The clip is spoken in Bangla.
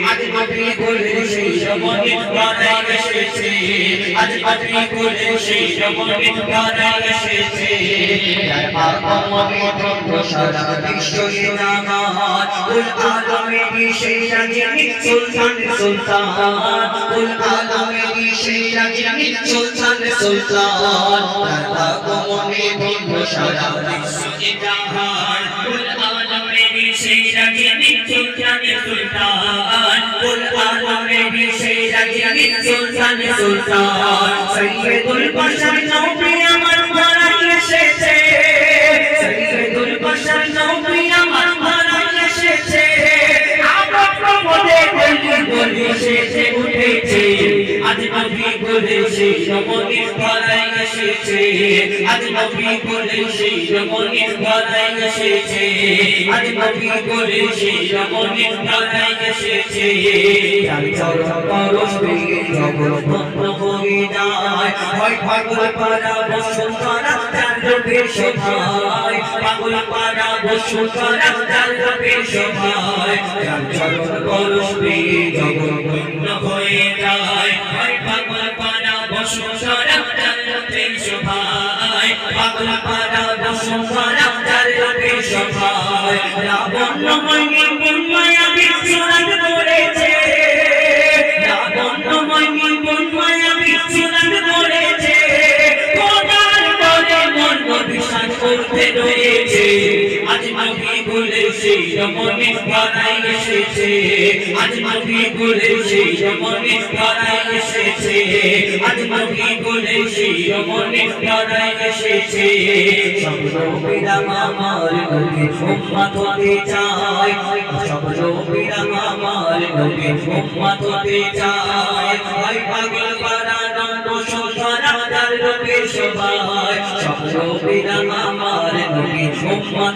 আজ নবী বলে সেই সময় বানাই এসেছে আজ নবী বলে সেই সময় বানাই এসেছে যার আগমনে ধন্য সারা বিশ্বে নামাজ কুল আলমে সেই রাজনী সুলতান সুলতান কুল আলমে সেই রাজনী সুলতান সুলতান যার আগমনে ধন্য সারা বিশ্বে নামাজ কুল আলমে সেই রাজনী সুলতান সুলতান কুল আলমে সেই রাজনী সুলতান সুলতান সৈয়দুল বশর নবী আমার ঘরে এসেছে সৈয়দুল বশর নবী আমার ঘরে এসেছে আমার প্রমোদে বলি বলি এসেছে উঠেছে আজ নবী বলে সেই সময় ঘরে এসেছে আজ নবী বলে সেই সময় ঘরে এসেছে আজ নবী বলে সেই সময় ঘরে এসেছে যার চরণ পরশ পেয়ে জগৎ ধন্য হয়ে যায় হয় পাগল পারা বসুন্ধরা তার রূপের শোভায় পাগল পারা বসুন্ধরা তার রূপের শোভায় যার চরণ পরশ পেয়ে জগৎ ধন্য হয়ে যায় হয় পাগল পারা বসুন্ধরা তার রূপের শোভায় পাগল পারা বসুন্ধরা তার রূপের শোভায় লাবণ্যময় নির্মলময় বিশ্বরাজ করেছে লাবণ্যময় নির্মলময় বিশ্বরাজ করেছে খোদার বলে মর্ম বিশ্বাস করতে রয়েছে আজ নবী বলে সেই সময় ঘরাই এসেছে আজ নবী বলে সেই সময় ঘরাই এসেছে আজ নবী বলে সেই সময় ঘরাই এসেছে সব নবীরা আমার নবী উম্মত হতে চায় সব নবীরা আমার নবী উম্মত হতে চায় হয় পাগল পারা নন্দ সুন্দরা তার রূপের শোভায় সব নবীরা আমার নবী উম্মত